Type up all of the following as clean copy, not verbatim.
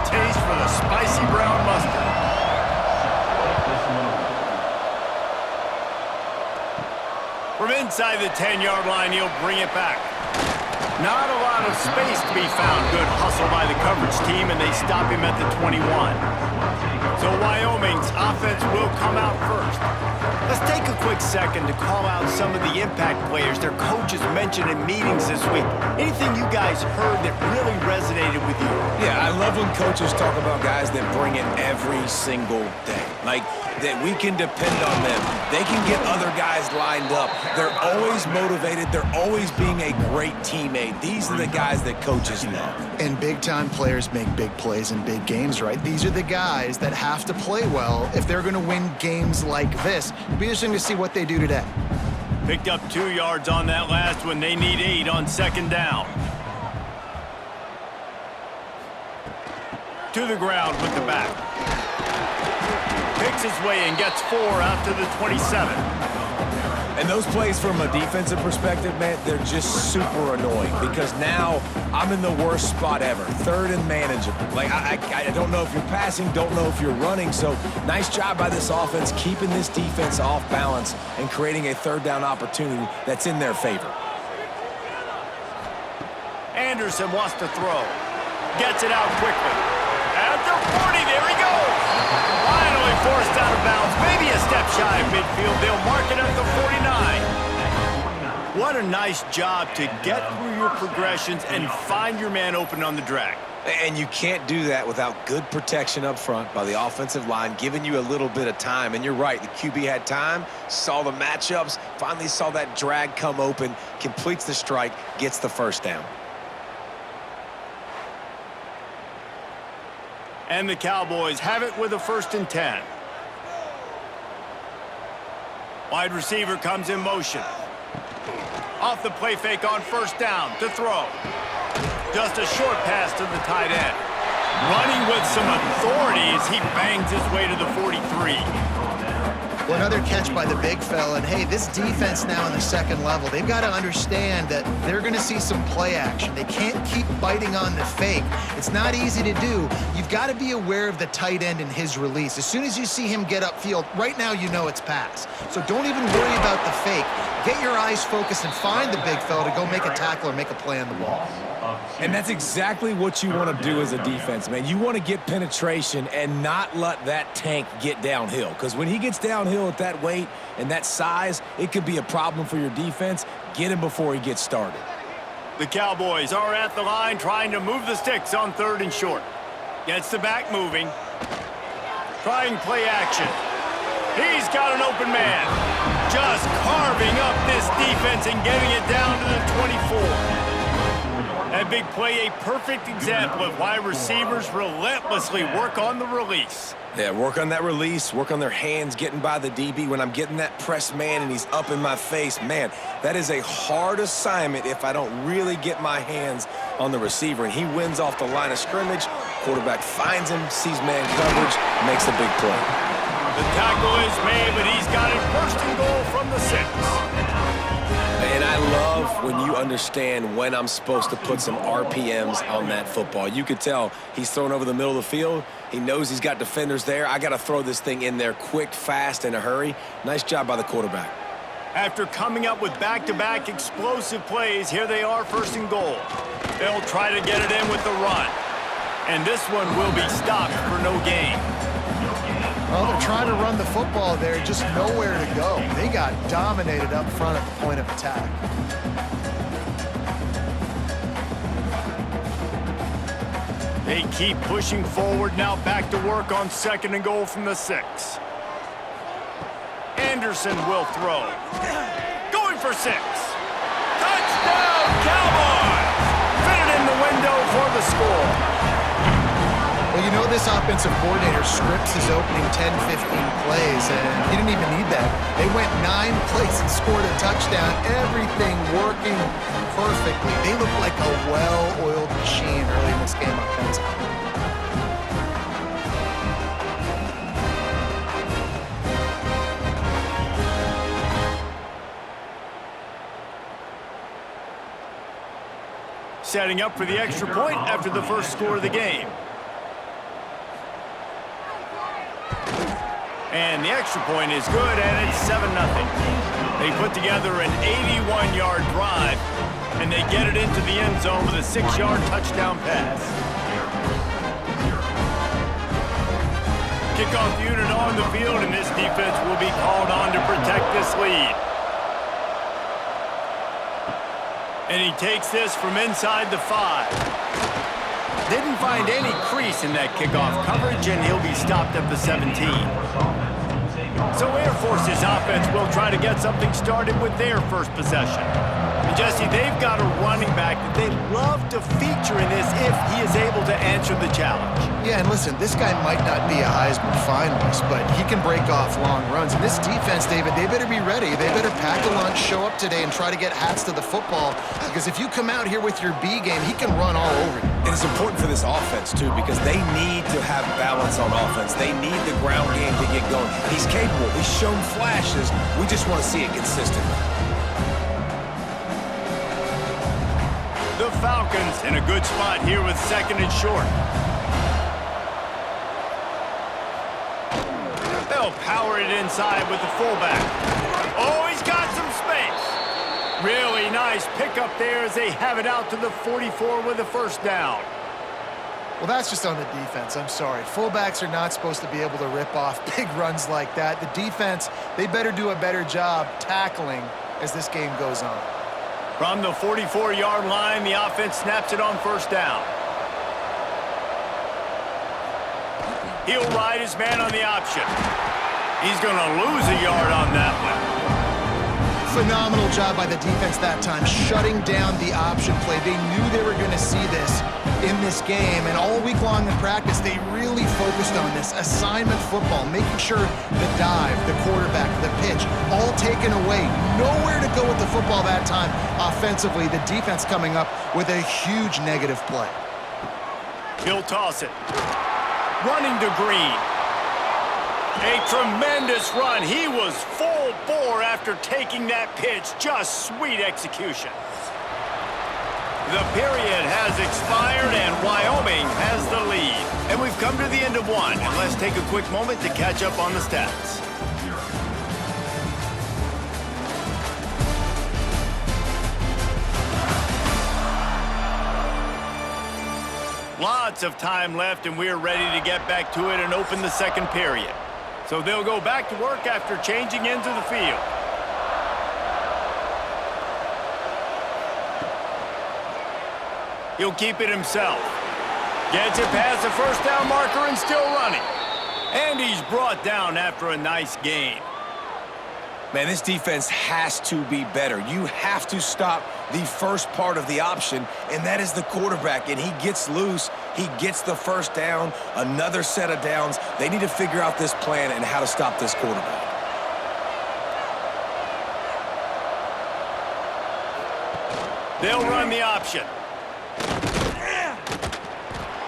taste for the spicy brown mustard. From inside the 10-yard line, he'll bring it back. Not a lot of space to be found. Good hustle by the coverage team, and they stop him at the 21. So Wyoming's offense will come out first. Let's take a quick second to call out some of the impact players their coaches mentioned in meetings this week. Anything you guys heard that really resonated with you? Yeah, I love when coaches talk about guys that bring it every single day. Like, that we can depend on them. They can get other guys lined up. They're always motivated. They're always being a great teammate. These are the guys that coaches love. And big-time players make big plays in big games, right? These are the guys that have to play well if they're going to win games like this. It'll be interesting to see what they do today. Picked up 2 yards on that last one. They need 8 on second down. To the ground with the back. Picks his way and gets 4 out to the 27. And those plays from a defensive perspective, man, they're just super annoying because now I'm in the worst spot ever, third and manageable. Like, I don't know if you're passing, don't know if you're running, so nice job by this offense keeping this defense off balance and creating a third down opportunity that's in their favor. Anderson wants to throw. Gets it out quickly. At the 40, there he goes. Finally forced out of bounds, maybe a step shy of midfield. They'll mark it at the 49. What a nice job to get through your progressions and find your man open on the drag. And you can't do that without good protection up front by the offensive line, giving you a little bit of time. And you're right, the QB had time, saw the matchups, finally saw that drag come open, completes the strike, gets the first down. And the Cowboys have it with a 1st and 10. Wide receiver comes in motion. Off the play fake on 1st down to throw. Just a short pass to the tight end. Running with some authority as he bangs his way to the 43. Well, another catch by the big fella. And, hey, this defense now in the second level, they've got to understand that they're going to see some play action. They can't keep biting on the fake. It's not easy to do. You've got to be aware of the tight end and his release. As soon as you see him get upfield, right now you know it's pass. So don't even worry about the fake. Get your eyes focused and find the big fella to go make a tackle or make a play on the ball. And that's exactly what you want to do as a defense, man. You want to get penetration and not let that tank get downhill. Because when he gets downhill at that weight and that size, it could be a problem for your defense. Get him before he gets started. The Cowboys are at the line trying to move the sticks on 3rd and short. Gets the back moving. Trying play action. He's got an open man. Just carving up this defense and getting it down to the 24. That big play, a perfect example of why receivers relentlessly work on the release. Yeah, work on that release, work on their hands, getting by the DB. When I'm getting that press man and he's up in my face, man, that is a hard assignment if I don't really get my hands on the receiver. And he wins off the line of scrimmage. Quarterback finds him, sees man coverage, makes a big play. The tackle is made, but he's got it 1st and goal from the 6. And I love when you understand when I'm supposed to put some RPMs on that football. You could tell he's thrown over the middle of the field. He knows he's got defenders there. I got to throw this thing in there quick, fast, in a hurry. Nice job by the quarterback. After coming up with back-to-back explosive plays, here they are 1st and goal. They'll try to get it in with the run. And this one will be stopped for no gain. Well, they're trying to run the football there, just nowhere to go. They got dominated up front at the point of attack. They keep pushing forward, now back to work on 2nd and goal from the 6. Anderson will throw. Going for 6. Touchdown, Cowboys! Fit it in the window for the score. Well, you know this offensive coordinator scripts his opening 10, 15 plays, and he didn't even need that. They went 9 plays and scored a touchdown, everything working perfectly. They look like a well-oiled machine early in this game offensively. Setting up for the extra point after the first score of the game. And the extra point is good, and it's 7-0. They put together an 81-yard drive, and they get it into the end zone with a 6-yard touchdown pass. Kickoff unit on the field, and this defense will be called on to protect this lead. And he takes this from inside the 5. Didn't find any crease in that kickoff coverage, and he'll be stopped at the 17. So Air Force's offense will try to get something started with their first possession. And Jesse, they've got a running back that they love to feature in this if he is able to answer the challenge. Yeah, and listen, this guy might not be a Heisman finalist, but he can break off long runs. And this defense, David, they better be ready. They better pack a lunch, show up today, and try to get hats to the football. Because if you come out here with your B game, he can run all over you. And it's important for this offense, too, because they need to have balance on offense. They need the ground game to get going. He's capable. He's shown flashes. We just want to see it consistently. The Falcons in a good spot here with 2nd and short. They'll power it inside with the fullback. Oh, he's got some space. Really nice pickup there as they have it out to the 44 with a first down. Well, that's just on the defense. I'm sorry. Fullbacks are not supposed to be able to rip off big runs like that. The defense, they better do a better job tackling as this game goes on. From the 44-yard line, the offense snaps it on first down. He'll ride his man on the option. He's going to lose a yard on that one. Phenomenal job by the defense that time, shutting down the option play. They knew they were going to see this in this game, and all week long in practice, they really focused on this assignment football, making sure the dive, the quarterback, the pitch, all taken away. Nowhere to go with the football that time offensively. The defense coming up with a huge negative play. He'll toss it. Running to Green. A tremendous run. He was full bore after taking that pitch. Just sweet execution. The period has expired, and Wyoming has the lead. And we've come to the end of one. And let's take a quick moment to catch up on the stats. Lots of time left, and we're ready to get back to it and open the second period. So they'll go back to work after changing into the field. He'll keep it himself. Gets it past the first down marker and still running. And he's brought down after a nice gain. Man, this defense has to be better. You have to stop the first part of the option, and that is the quarterback. And he gets loose. He gets the first down, another set of downs. They need to figure out this plan and how to stop this quarterback. They'll run the option.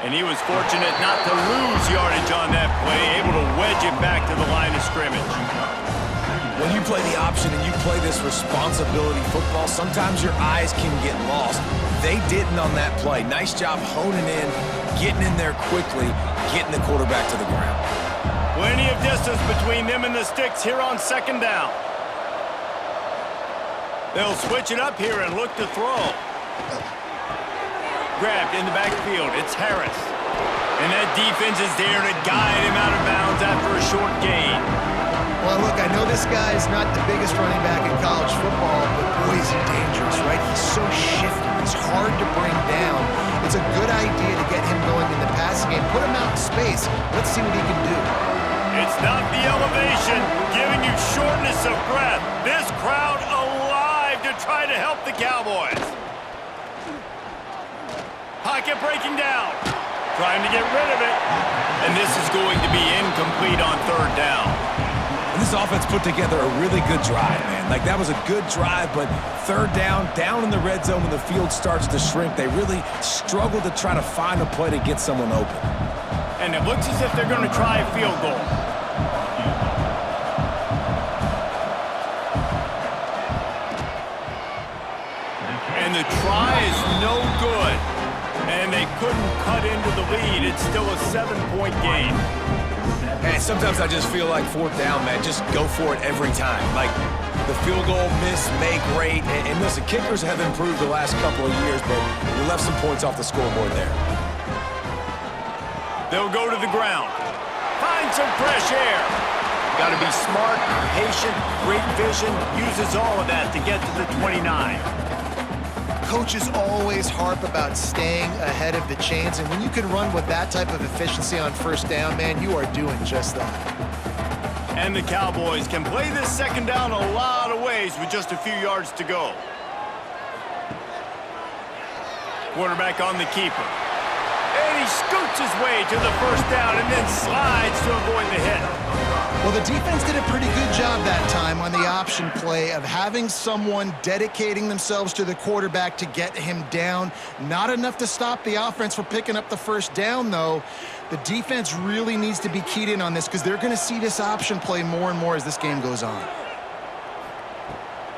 And he was fortunate not to lose yardage on that play, able to wedge it back to the line of scrimmage. When you play the option and you play this responsibility football, sometimes your eyes can get lost. They didn't on that play. Nice job honing in, getting in there quickly, getting the quarterback to the ground. Plenty of distance between them and the sticks here on second down. They'll switch it up here and look to throw. Grabbed in the backfield. It's Harris. And that defense is there to guide him out of bounds after a short gain. Well, look, I know this guy is not the biggest running back in college football, but boy, is he dangerous, right? He's so shifty. He's hard to bring down. It's a good idea to get him going in the passing game. Put him out in space. Let's see what he can do. It's not the elevation giving you shortness of breath. This crowd alive to try to help the Cowboys. Pocket breaking down. Trying to get rid of it. And this is going to be incomplete on third down. And this offense put together a really good drive, man. Like, that was a good drive, but third down in the red zone when the field starts to shrink, they really struggle to try to find a play to get someone open. And it looks as if they're going to try a field goal. And the try is no good. And they couldn't cut into the lead. It's still a 7-point game. And sometimes I just feel like fourth down, man, just go for it every time. Like, the field goal, miss, make, rate. And listen, kickers have improved the last couple of years, but we left some points off the scoreboard there. They'll go to the ground. Find some fresh air. Got to be smart, patient, great vision. Uses all of that to get to the 29. Coaches always harp about staying ahead of the chains, and when you can run with that type of efficiency on first down, man, you are doing just that. And the Cowboys can play this second down a lot of ways with just a few yards to go. Quarterback on the keeper. And he scoots his way to the first down and then slides to avoid the hit. Well, the defense did a pretty good job that time on the option play of having someone dedicating themselves to the quarterback to get him down. Not enough to stop the offense from picking up the first down, though. The defense really needs to be keyed in on this because they're going to see this option play more and more as this game goes on.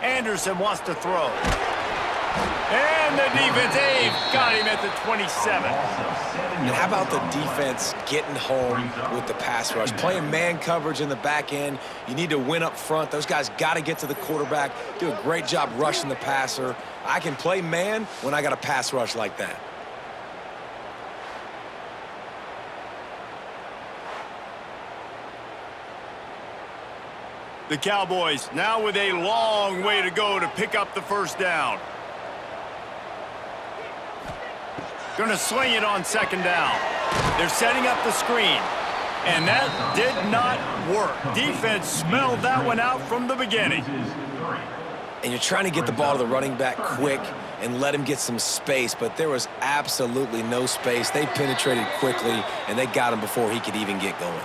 Anderson wants to throw. And the defense, got him at the 27. And how about the defense getting home with the pass rush? Playing man coverage in the back end. You need to win up front. Those guys got to get to the quarterback, do a great job rushing the passer. I can play man when I got a pass rush like that. The Cowboys now with a long way to go to pick up the first down. Gonna sling it on second down. They're setting up the screen. And that did not work. Defense smelled that one out from the beginning. And you're trying to get the ball to the running back quick and let him get some space, but there was absolutely no space. They penetrated quickly, and they got him before he could even get going.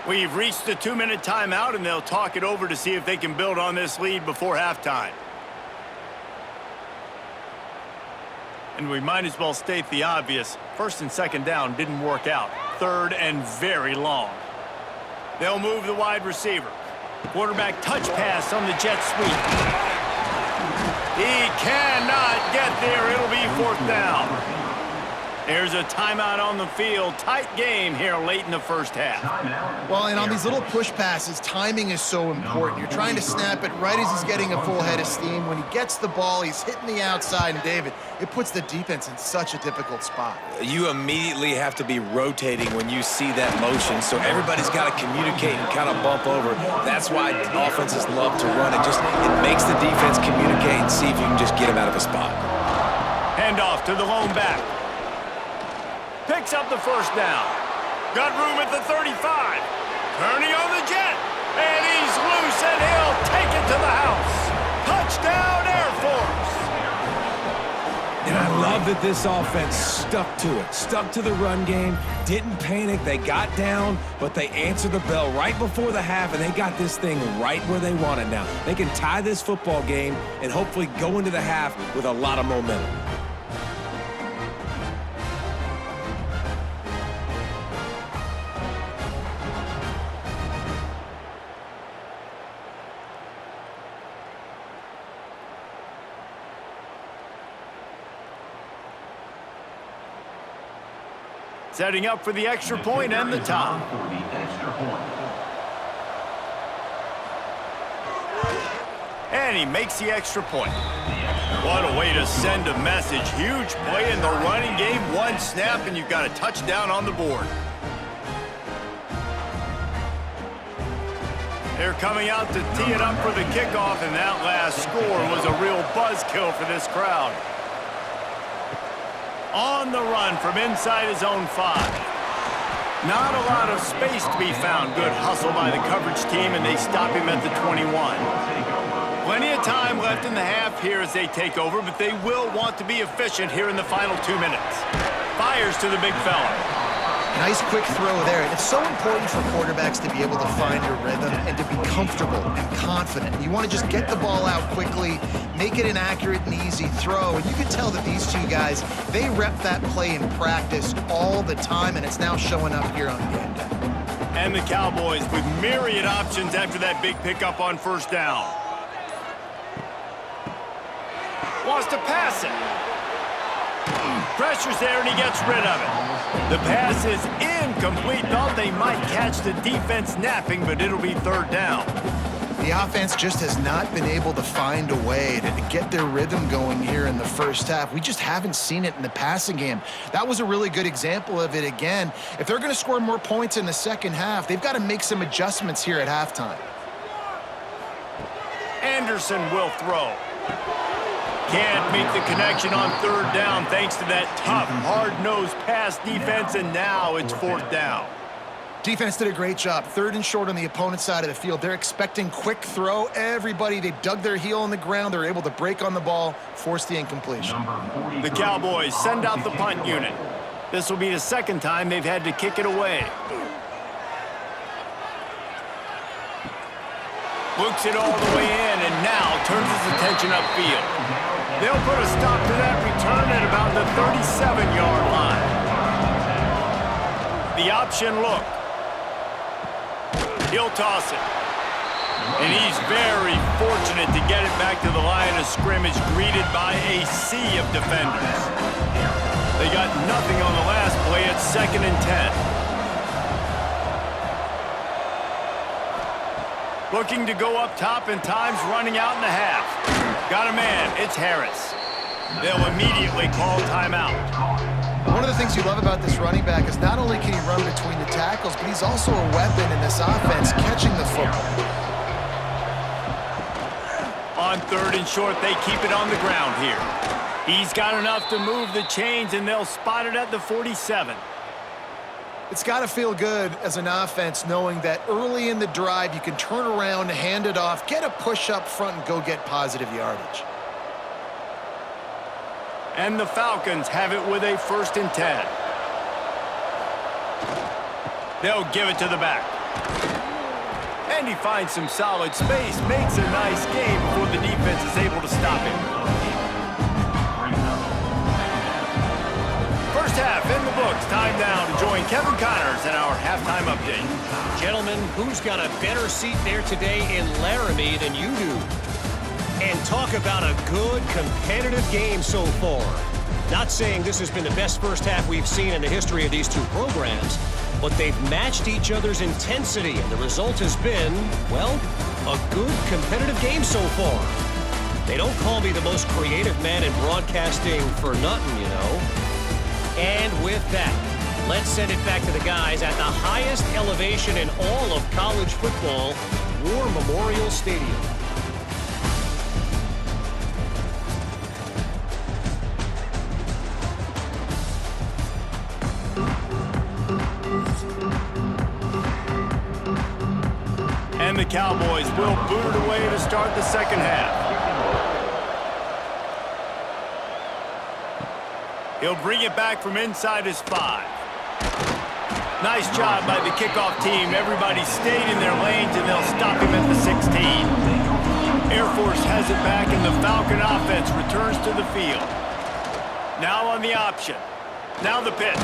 We've reached the 2-minute timeout, and they'll talk it over to see if they can build on this lead before halftime. And we might as well state the obvious. First and second down didn't work out. Third and very long. They'll move the wide receiver. Quarterback touch pass on the jet sweep. He cannot get there. It'll be fourth down. There's a timeout on the field. Tight game here late in the first half. Well, and on these little push passes, timing is so important. You're trying to snap it right as he's getting a full head of steam. When he gets the ball, he's hitting the outside, and David, it puts the defense in such a difficult spot. You immediately have to be rotating when you see that motion, so everybody's got to communicate and kind of bump over. That's why offenses love to run. It makes the defense communicate and see if you can just get him out of a spot. Handoff to the lone back. Picks up the first down. Got room at the 35. Turning on the jet. And he's loose, and he'll take it to the house. Touchdown, Air Force. And I love that this offense stuck to it. Stuck to the run game. Didn't panic. They got down, but they answered the bell right before the half, and they got this thing right where they want it now. They can tie this football game and hopefully go into the half with a lot of momentum. Setting up for the extra point and the tie. And he makes the extra point. What a way to send a message. Huge play in the running game. One snap, and you've got a touchdown on the board. They're coming out to tee it up for the kickoff, and that last score was a real buzzkill for this crowd. On the run from inside his own 5. Not a lot of space to be found. Good hustle by the coverage team, and they stop him at the 21. Plenty of time left in the half here as they take over, but they will want to be efficient here in the final 2 minutes. Fires to the big fella. Nice quick throw there. It's so important for quarterbacks to be able to find a rhythm and to be comfortable and confident. You want to just get the ball out quickly, make it an accurate and easy throw. And you can tell that these two guys, they rep that play in practice all the time, and it's now showing up here on game day. And the Cowboys with myriad options after that big pickup on first down. Wants to pass it. Pressure's there, and he gets rid of it. The pass is incomplete. Thought they might catch the defense napping, but it'll be third down. The offense just has not been able to find a way to get their rhythm going here in the first half. We just haven't seen it in the passing game. That was a really good example of it again. If they're going to score more points in the second half, they've got to make some adjustments here at halftime. Anderson will throw. Can't make the connection on third down thanks to that tough, hard-nosed pass defense, and now it's fourth down. Defense did a great job. Third and short on the opponent's side of the field. They're expecting quick throw. Everybody, they dug their heel on the ground. They're able to break on the ball, force the incompletion. The Cowboys send out the punt unit. This will be the second time they've had to kick it away. Looks it all the way in, and now turns his attention upfield. They'll put a stop to that return at about the 37-yard line. The option look. He'll toss it. And he's very fortunate to get it back to the line of scrimmage, greeted by a sea of defenders. They got nothing on the last play. It's 2nd and 10. Looking to go up top, and time's running out in the half. Got a man. It's Harris. They'll immediately call timeout. One of the things you love about this running back is not only can he run between the tackles, but he's also a weapon in this offense, catching the football. On third and short, they keep it on the ground here. He's got enough to move the chains, and they'll spot it at the 47. It's got to feel good as an offense knowing that early in the drive you can turn around, hand it off, get a push up front, and go get positive yardage. And the Falcons have it with a 1st and 10. They'll give it to the back. And he finds some solid space, makes a nice game before the defense is able to stop him. First half in the books. Time now to join Kevin Connors in our halftime update. Gentlemen, who's got a better seat there today in Laramie than you do? And talk about a good, competitive game so far. Not saying this has been the best first half we've seen in the history of these two programs, but they've matched each other's intensity, and the result has been, well, a good, competitive game so far. They don't call me the most creative man in broadcasting for nothing, you know. And with that, let's send it back to the guys at the highest elevation in all of college football, War Memorial Stadium. And the Cowboys will boot it away to start the second half. He'll bring it back from inside his 5. Nice job by the kickoff team. Everybody stayed in their lanes, and they'll stop him at the 16. Air Force has it back, and the Falcon offense returns to the field. Now on the option. Now the pitch.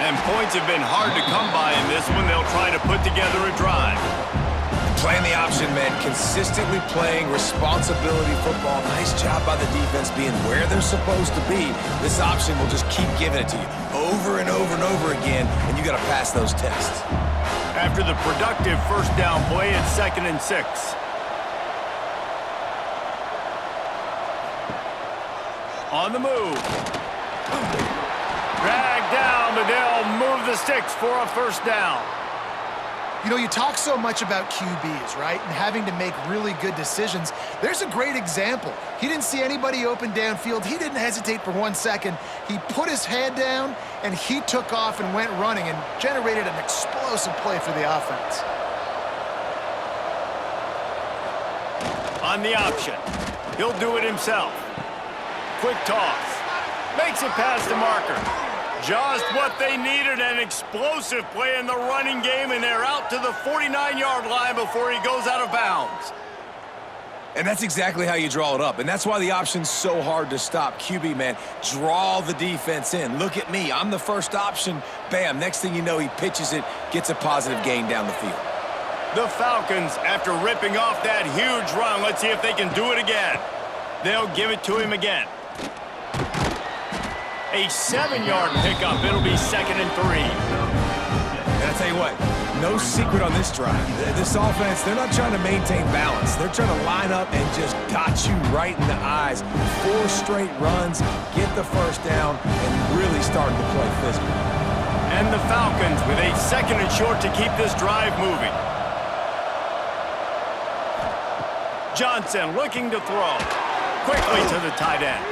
And points have been hard to come by in this one. They'll try to put together a drive. Playing the option, man. Consistently playing responsibility football. Nice job by the defense being where they're supposed to be. This option will just keep giving it to you over and over and over again, and you got to pass those tests. After the productive first down play, it's 2nd and 6. On the move. Dragged down, but they'll move the sticks for a first down. You know, you talk so much about QBs, right? And having to make really good decisions. There's a great example. He didn't see anybody open downfield. He didn't hesitate for 1 second. He put his head down, and he took off and went running and generated an explosive play for the offense. On the option. He'll do it himself. Quick toss. Makes it past the marker. Just what they needed, an explosive play in the running game, and they're out to the 49-yard line before he goes out of bounds. And that's exactly how you draw it up, and that's why the option's so hard to stop. QB, man, draw the defense in. Look at me. I'm the first option. Bam, next thing you know, he pitches it, gets a positive gain down the field. The Falcons, after ripping off that huge run, let's see if they can do it again. They'll give it to him again. A 7-yard pickup. It'll be 2nd and 3. And I tell you what, no secret on this drive. This offense, they're not trying to maintain balance. They're trying to line up and just dot you right in the eyes. 4 straight runs, get the first down, and really starting to play physical. And the Falcons with a 2nd and short to keep this drive moving. Johnson looking to throw. Quickly to the tight end.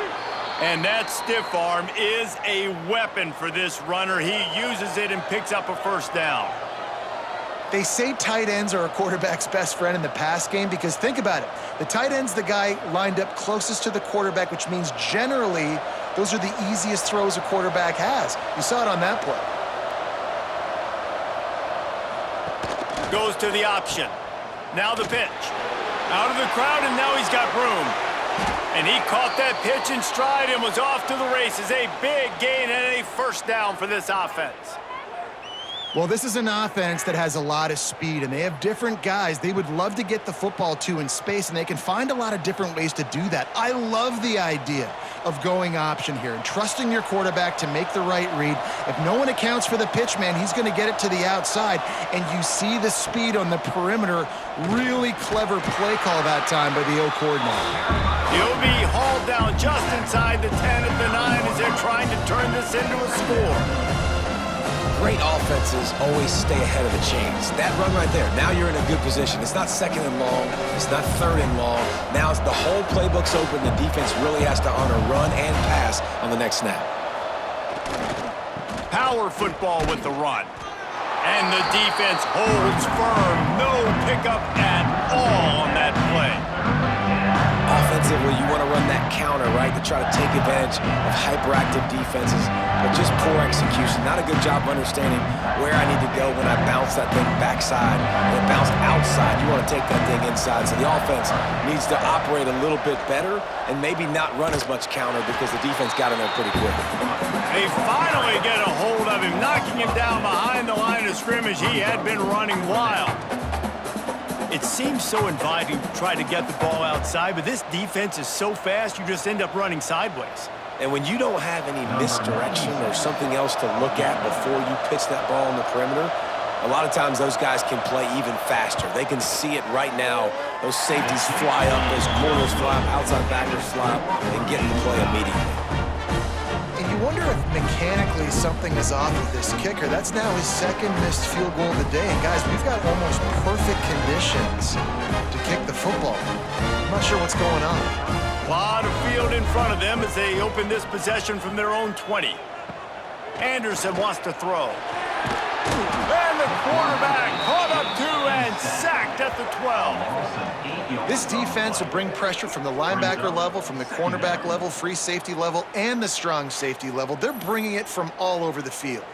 And that stiff arm is a weapon for this runner. He uses it and picks up a first down. They say tight ends are a quarterback's best friend in the pass game because think about it. The tight end's the guy lined up closest to the quarterback, which means generally those are the easiest throws a quarterback has. You saw it on that play. Goes to the option. Now the pitch. Out of the crowd, and now he's got room. And he caught that pitch in stride and was off to the races. A big gain and a first down for this offense. Well, this is an offense that has a lot of speed, and they have different guys they would love to get the football to in space, and they can find a lot of different ways to do that. I love the idea of going option here and trusting your quarterback to make the right read. If no one accounts for the pitch, man, he's going to get it to the outside, and you see the speed on the perimeter. Really clever play call that time by the O coordinator. He'll be hauled down just inside the 10 at the 9 as they're trying to turn this into a score. Great offenses always stay ahead of the chains. That run right there, now you're in a good position. It's not 2nd and long. It's not 3rd and long. Now the whole playbook's open. The defense really has to honor run and pass on the next snap. Power football with the run. And the defense holds firm. No pickup at all on that play. Offensively, you want to run that counter, right, to try to take advantage of hyperactive defenses, but just poor execution. Not a good job of understanding where I need to go when I bounce that thing backside and it bounced outside. You want to take that thing inside. So the offense needs to operate a little bit better and maybe not run as much counter because the defense got in there pretty quick. They finally get a hold of him, knocking him down behind the line of scrimmage. He had been running wild. It seems so inviting to try to get the ball outside, but this defense is so fast, you just end up running sideways. And when you don't have any misdirection or something else to look at before you pitch that ball on the perimeter, a lot of times those guys can play even faster. They can see it right now. Those safeties fly up, those corners fly up, outside backers fly up, and get in the play immediately. And you wonder if mechanically something is off with this kicker. That's now his 2nd missed field goal of the day. And guys, we've got almost perfect conditions to kick the football. I'm not sure what's going on. A lot of field in front of them as they open this possession from their own 20. Anderson wants to throw. And the quarterback caught up 2 and sacked at the 12. This defense will bring pressure from the linebacker level, from the cornerback level, free safety level, and the strong safety level. They're bringing it from all over the field.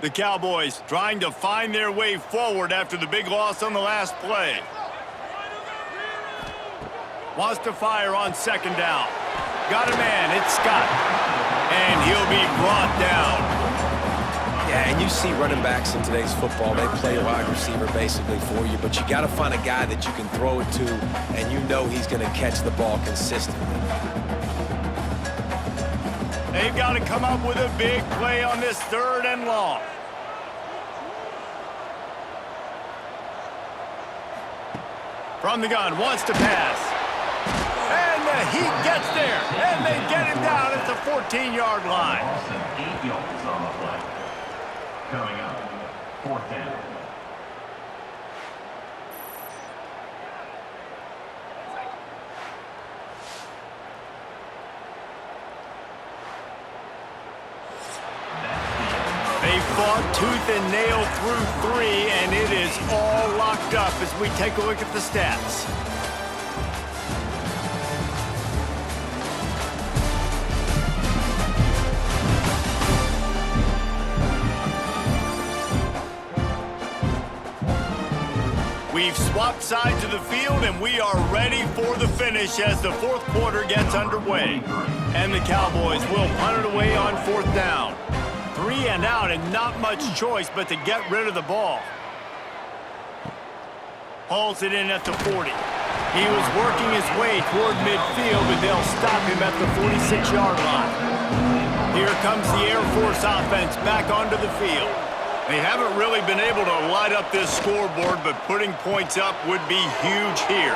The Cowboys trying to find their way forward after the big loss on the last play. Wants to fire on 2nd down. Got a man, it's Scott. And he'll be brought down. Yeah, and you see running backs in today's football, they play wide receiver basically for you, but you got to find a guy that you can throw it to, and you know he's going to catch the ball consistently. They've got to come up with a big play on this 3rd and long. From the gun, wants to pass. And the Heat gets there, and they get him down at the 14-yard line. 8 yards on the play. Coming up, 4th down. They fought tooth and nail through 3, and it is all locked up as we take a look at the stats. We've swapped sides of the field, and we are ready for the finish as the 4th quarter gets underway. And the Cowboys will punt it away on 4th down. 3 3 and out and not much choice but to get rid of the ball. Hauls it in at the 40. He was working his way toward midfield, but they'll stop him at the 46-yard line. Here comes the Air Force offense back onto the field. They haven't really been able to light up this scoreboard, but putting points up would be huge here.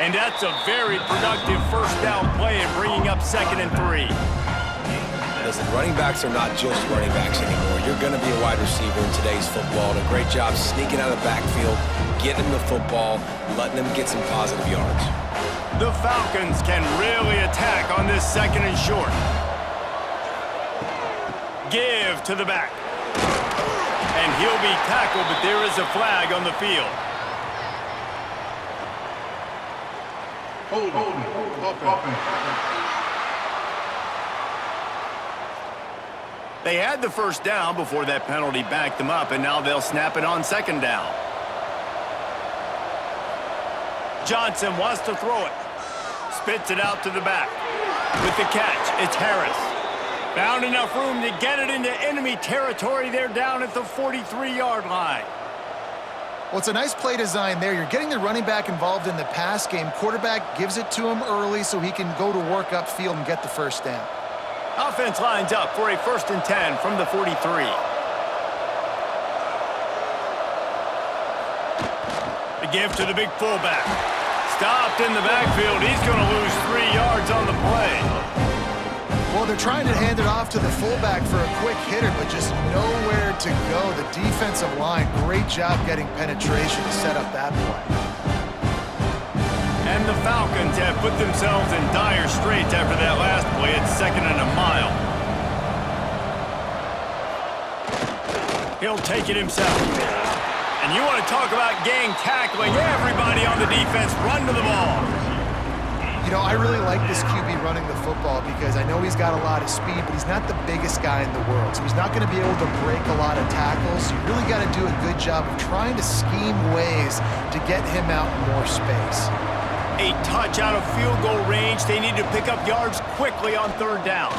And that's a very productive first down play and bringing up 2nd and 3. Listen, running backs are not just running backs anymore. You're going to be a wide receiver in today's football. And a great job sneaking out of the backfield, getting them the football, letting them get some positive yards. The Falcons can really attack on this 2nd and short. Give to the back. And he'll be tackled, but there is a flag on the field. They had the first down before that penalty backed them up, and now they'll snap it on 2nd down. Johnson wants to throw it. Spits it out to the back. With the catch, it's Harris. Found enough room to get it into enemy territory. They're down at the 43-yard line. Well, it's a nice play design there. You're getting the running back involved in the pass game. Quarterback gives it to him early so he can go to work upfield and get the first down. Offense lines up for a 1st and 10 from the 43. The give to the big fullback. Stopped in the backfield. He's going to lose 3 yards on the play. Well, they're trying to hand it off to the fullback for a quick hitter, but just nowhere to go. The defensive line, great job getting penetration to set up that play. And the Falcons have put themselves in dire straits after that last play. It's 2nd and a mile. He'll take it himself. And you want to talk about gang tackling. Everybody on the defense run to the ball. You know, I really like this QB running the football because I know he's got a lot of speed, but he's not the biggest guy in the world. So he's not going to be able to break a lot of tackles. So you really got to do a good job of trying to scheme ways to get him out in more space. A touch out of field goal range. They need to pick up yards quickly on 3rd down.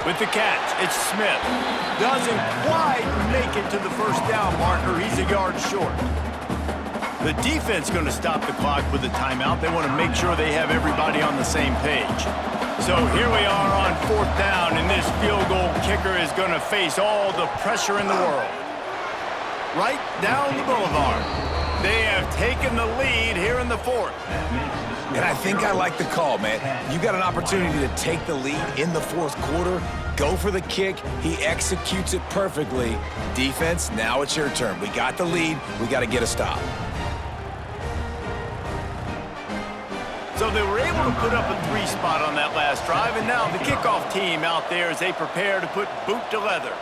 With the catch, it's Smith. Doesn't quite make it to the first down marker. He's a yard short. The defense going to stop the clock with a timeout. They want to make sure they have everybody on the same page. So here we are on 4th down, and this field goal kicker is going to face all the pressure in the world. Right down the boulevard. They have taken the lead here in the 4th. And I think I like the call, man. You got an opportunity to take the lead in the 4th quarter. Go for the kick. He executes it perfectly. Defense, now it's your turn. We got the lead. We got to get a stop. So they were able to put up a 3 spot on that last drive, and now the kickoff team out there as they prepare to put boot to leather.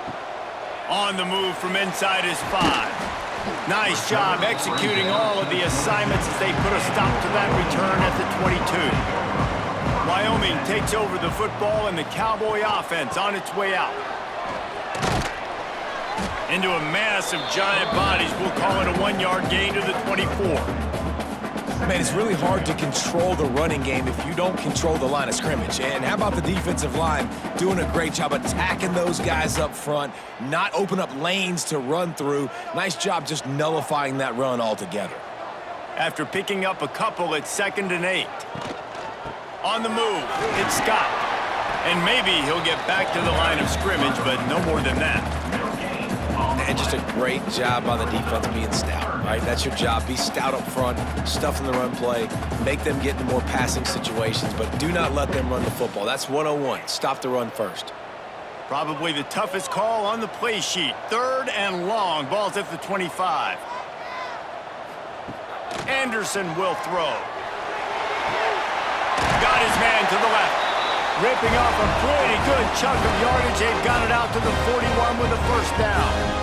On the move from inside his 5. Nice job executing all of the assignments as they put a stop to that return at the 22. Wyoming takes over the football and the Cowboy offense on its way out. Into a mass of giant bodies. We'll call it a 1-yard gain to the 24. Man, it's really hard to control the running game if you don't control the line of scrimmage. And how about the defensive line doing a great job attacking those guys up front, not open up lanes to run through. Nice job just nullifying that run altogether. After picking up a couple, it's 2nd and 8. On the move, it's Scott. And maybe he'll get back to the line of scrimmage, but no more than that. And just a great job on the defense being stout, right? That's your job. Be stout up front, stuff in the run play, make them get into more passing situations, but do not let them run the football. That's 101. Stop the run first. Probably the toughest call on the play sheet. 3rd and long. Ball's at the 25. Anderson will throw. Got his man to the left. Ripping off a pretty good chunk of yardage. They've got it out to the 41 with a first down.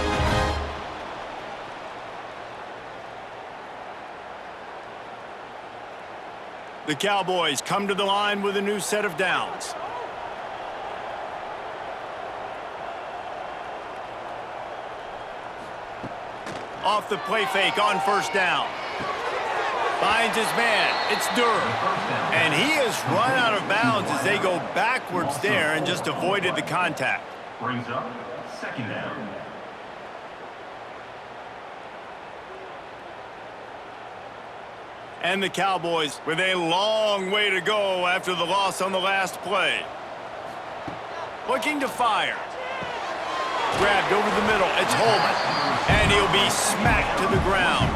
The Cowboys come to the line with a new set of downs. Off the play fake on first down. Finds his man. It's Durham. And he has run out of bounds as they go backwards there and just avoided the contact. Brings up second down. And the Cowboys with a long way to go after the loss on the last play. Looking to fire. Grabbed over the middle. It's Holman. And he'll be smacked to the ground.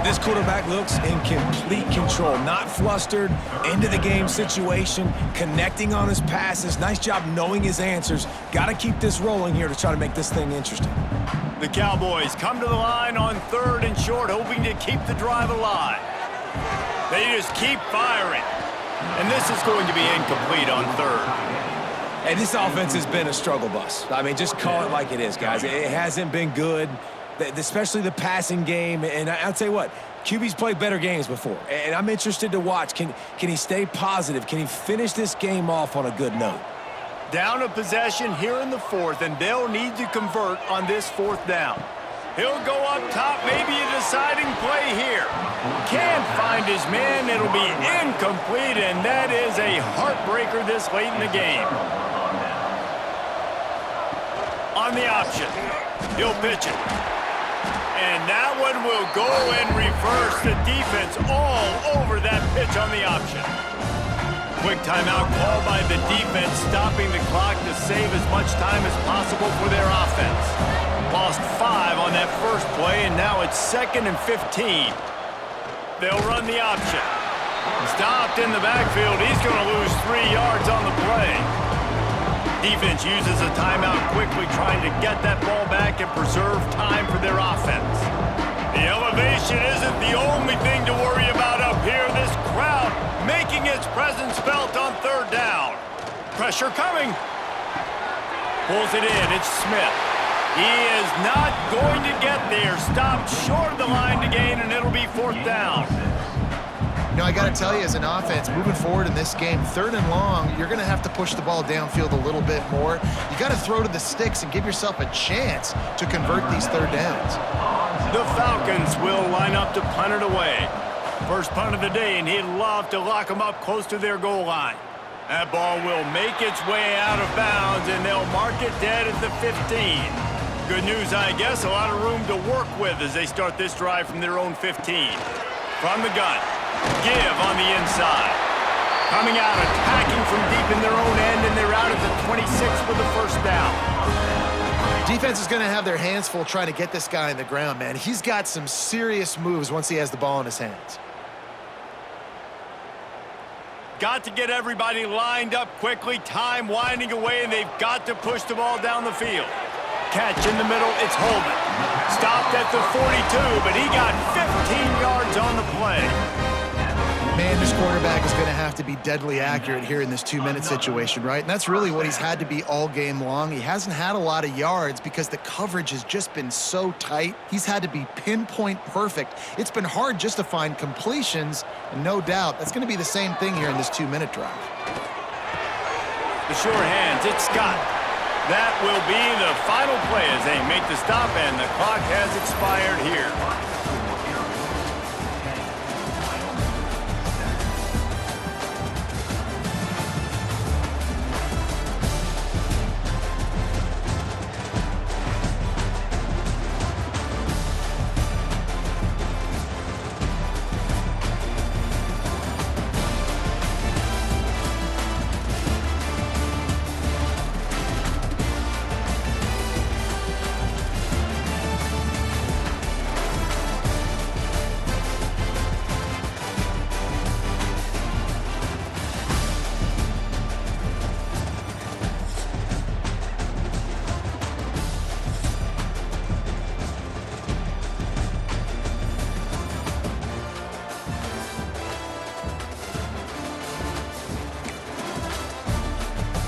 This quarterback looks in complete control, not flustered, into the game situation, connecting on his passes. Nice job knowing his answers. Got to keep this rolling here to try to make this thing interesting. The Cowboys come to the line on 3rd and short, hoping to keep the drive alive. They just keep firing. And this is going to be incomplete on 3rd. Hey, this offense has been a struggle bus. I mean, just call it like it is, guys. It hasn't been good, especially the passing game. And I'll tell you what, QB's played better games before. And I'm interested to watch. Can he stay positive? Can he finish this game off on a good note? Down a possession here in the 4th, and they'll need to convert on this 4th down. He'll go up top, maybe a deciding play here. Can't find his man. It'll be incomplete, and that is a heartbreaker this late in the game. On the option, he'll pitch it. And that one will go and reverse the defense all over that pitch on the option. Quick timeout called by the defense, stopping the clock to save as much time as possible for their offense. Lost 5 on that first play, and now it's 2nd and 15. They'll run the option. Stopped in the backfield. He's going to lose 3 yards on the play. Defense uses a timeout quickly, trying to get that ball back and preserve time for their offense. The elevation isn't the only thing to worry about up here. This crowd making its presence felt on 3rd down. Pressure coming. Pulls it in. It's Smith. He is not going to get there. Stopped short of the line to gain, and it'll be 4th down. You know, I got to tell you, as an offense, moving forward in this game, 3rd and long, you're going to have to push the ball downfield a little bit more. You got to throw to the sticks and give yourself a chance to convert these 3rd downs. The Falcons will line up to punt it away. First punt of the day, and he'd love to lock them up close to their goal line. That ball will make its way out of bounds, and they'll mark it dead at the 15. Good news, I guess, a lot of room to work with as they start this drive from their own 15. From the gun, give on the inside. Coming out, attacking from deep in their own end, and they're out at the 26 with the 1st down. Defense is going to have their hands full trying to get this guy on the ground, man. He's got some serious moves once he has the ball in his hands. Got to get everybody lined up quickly, time winding away, and they've got to push the ball down the field. Catch in the middle, it's Holman. Stopped at the 42, but he got 15 yards on the play. Man, this quarterback is going to have to be deadly accurate here in this 2-minute situation, right? And that's really what he's had to be all game long. He hasn't had a lot of yards because the coverage has just been so tight. He's had to be pinpoint perfect. It's been hard just to find completions, and no doubt that's going to be the same thing here in this 2-minute drive. The sure hands, it's Scott. That will be the final play as they make the stop, and the clock has expired here.